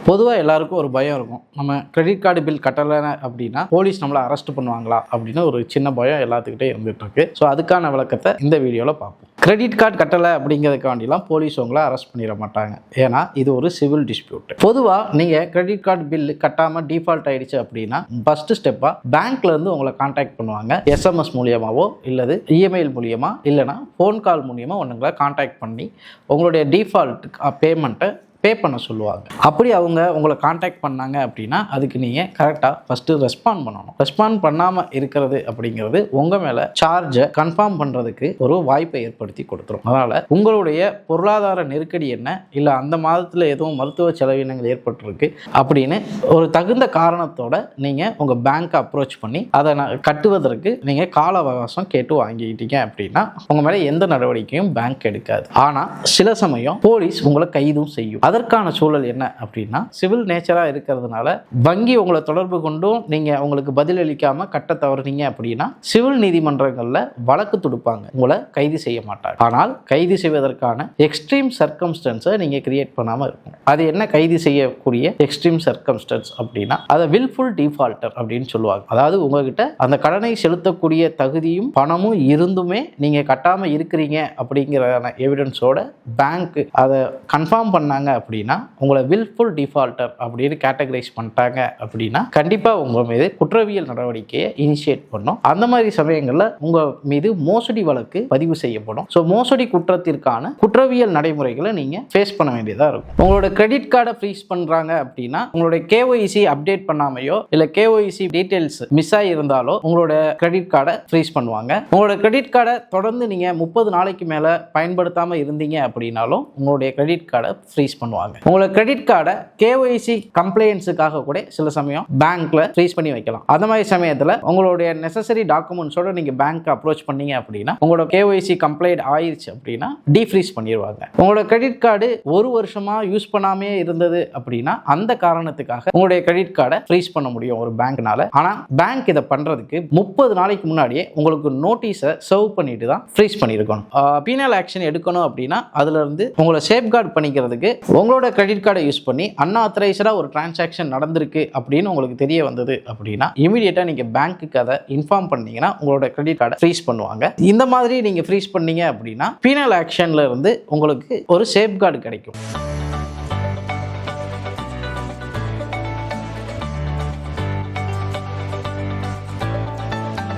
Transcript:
பொதுவாக எல்லாருக்கும் ஒரு பயம் இருக்கும். நம்ம கிரெடிட் கார்டு பில் கட்டலை அப்படின்னா போலீஸ் நம்மளை அரெஸ்ட் பண்ணுவாங்களா அப்படின்னு ஒரு சின்ன பயம் எல்லாத்துக்கிட்டே இருந்துட்டு இருக்கு. ஸோ அதுக்கான விளக்கத்தை இந்த வீடியோவில் பார்ப்போம். கிரெடிட் கார்டு கட்டலை அப்படிங்கிறதுக்காண்டிலாம் போலீஸ் உங்களை அரெஸ்ட் பண்ணிட மாட்டாங்க. ஏன்னா இது ஒரு சிவில் டிஸ்பியூட். பொதுவாக நீங்கள் கிரெடிட் கார்டு பில் கட்டாமல் டிஃபால்ட் ஆயிடுச்சு அப்படின்னா ஃபர்ஸ்ட் ஸ்டெப்பாக பேங்க்ல இருந்து உங்களை கான்டாக்ட் பண்ணுவாங்க. எஸ்எம்எஸ் மூலியமாவோ இல்லது இமெயில் மூலியமா இல்லைனா ஃபோன் கால் மூலியமா உங்களை கான்டாக்ட் பண்ணி உங்களுடைய டிஃபால்ட் பேமெண்ட்டை பே பண்ண சொல்லுவாங்க. அப்படி அவங்க உங்களை கான்டாக்ட் பண்ணாங்க அப்படின்னா அதுக்கு நீங்கள் கரெக்டாக ஃபஸ்ட்டு ரெஸ்பாண்ட் பண்ணணும். ரெஸ்பாண்ட் பண்ணாமல் இருக்கிறது அப்படிங்கிறது உங்கள் மேலே சார்ஜை கன்ஃபார்ம் பண்ணுறதுக்கு ஒரு வாய்ப்பை ஏற்படுத்தி கொடுத்துரும். அதனால் உங்களுடைய பொருளாதார நெருக்கடி என்ன, இல்லை அந்த மாதத்தில் எதுவும் மருத்துவ செலவினங்கள் ஏற்பட்டிருக்கு அப்படின்னு ஒரு தகுந்த காரணத்தோட நீங்கள் உங்கள் பேங்க்கை அப்ரோச் பண்ணி அதை கட்டுவதற்கு நீங்கள் கால அவகாசம் கேட்டு வாங்கிக்கிட்டீங்க அப்படின்னா உங்கள் மேலே எந்த நடவடிக்கையும் பேங்க் எடுக்காது. ஆனால் சில சமயம் போலீஸ் உங்களை கைதும் செய்யும். அதற்கான சூழல் என்ன அப்படின்னா சிவில் நேச்சரா இருக்கிறதுனால வங்கி உங்களை தொடர்பு கொண்டும் நீங்க உங்களுக்கு பதில் அளிக்காம கட்ட தவறுனீங்க அப்படின்னா சிவில் நீதிமன்றங்கள்ல வழக்கு தொடுப்பாங்க. உங்களை கைது செய்ய மாட்டாங்க. ஆனால் கைது செய்வதற்கான எக்ஸ்ட்ரீம் சர்க்கம்ஸ்டன்ஸை நீங்க கிரியேட் பண்ணாம இருக்கும். அது என்ன கைது செய்யக்கூடிய எக்ஸ்ட்ரீம் சர்க்கம்ஸ்டன்ஸ் அப்படின்னா அதை வில்ஃபுல் டிஃபால்டர் அப்படின்னு சொல்லுவாங்க. அதாவது உங்ககிட்ட அந்த கடனை செலுத்தக்கூடிய தகுதியும் பணமும் இருந்துமே நீங்க கட்டாம இருக்கிறீங்க அப்படிங்கிற எவிடன்ஸோட பேங்க் அதை கன்ஃபார்ம் பண்ணாங்க அப்படின்னா உங்களை வில்ஃபுல் டிஃபால்டர் அப்படின்னு கேட்டகரைஸ் பண்ணிட்டாங்க அப்படின்னா கண்டிப்பாக உங்கள் மீது குற்றவியல் நடவடிக்கையை இனிஷியேட் பண்ணும். அந்த மாதிரி சமயங்களில் உங்கள் மீது மோசடி வழக்கு பதிவு செய்யப்படும். ஸோ மோசடி குற்றத்திற்கான குற்றவியல் நடைமுறைகளை நீங்கள் ஃபேஸ் பண்ண வேண்டியதாக இருக்கும். உங்களோட கிரெடிட் கார்டை ஃப்ரீஸ் பண்ணுறாங்க அப்படின்னா உங்களுடைய கேஒய்சி அப்டேட் பண்ணாமையோ இல்லை கேஒய்சி டீட்டெயில்ஸ் மிஸ் ஆகியிருந்தாலோ உங்களோட கிரெடிட் கார்டை ஃப்ரீஸ் பண்ணுவாங்க. உங்களோட கிரெடிட் கார்டை தொடர்ந்து நீங்கள் 30 நாளைக்கு மேலே பயன்படுத்தாமல் இருந்தீங்க அப்படின்னாலும் உங்களுடைய கிரெடிட் கார்டை ஃப்ரீஸ் பண்ணுவாங்க. உங்களோட கிரெடிட் கார்டை கேஒய்சி கம்ப்ளைண்ட்ஸுக்காக கூட சில சமயம் பேங்க்ல ஃப்ரீஸ் பண்ணி வைக்கலாம். அந்த மாதிரி சமயத்தில் உங்களுடைய நெசசரி டாக்குமெண்ட்ஸோட நீங்க பேங்க் அப்ரோச் பண்ணீங்க அப்படின்னா உங்களோட கேஒய்சி கம்ப்ளைண்ட் ஆயிருச்சு அப்படின்னா டீஃப்ரீஸ் பண்ணிடுவாங்க. உங்களோட கிரெடிட் கார்டு 1 வருஷமா யூஸ் பண்ணாமே இருந்தது அப்படின்னா அந்த காரணத்துக்காக உங்களுடைய கிரெடிட் கார்டை ஃப்ரீஸ் பண்ண முடியும் ஒரு பேங்க்னால. ஆனா பேங்க் இதை பண்றதுக்கு 30 நாளைக்கு முன்னாடியே உங்களுக்கு நோட்டீஸை சர்வ் பண்ணிட்டு தான் ஃப்ரீஸ் பண்ணியிருக்கணும். பீனல் ஆக்ஷன் எடுக்கணும் அப்படின்னா அதுல இருந்து உங்களை சேஃப்கார்ட் பண்ணிக்கிறதுக்கு உங்களோட கிரெடிட் கார்டை யூஸ் பண்ணி அன்ஆத்தரைஸ்டா ஒரு டிரான்சாக்ஷன் நடந்திருக்கு அப்படின்னு உங்களுக்கு தெரிய வந்தது அப்படின்னா இமீடியட்டா நீங்க பேங்க்குக்கு அதை இன்ஃபார்ம் பண்ணீங்கன்னா உங்களோட கிரெடிட் கார்டை ஃப்ரீஸ் பண்ணுவாங்க. இந்த மாதிரி நீங்க ஃப்ரீஸ் பண்ணீங்க அப்படின்னா பீனல் ஆக்ஷன்ல இருந்து உங்களுக்கு ஒரு சேஃப்கார்டு கிடைக்கும்.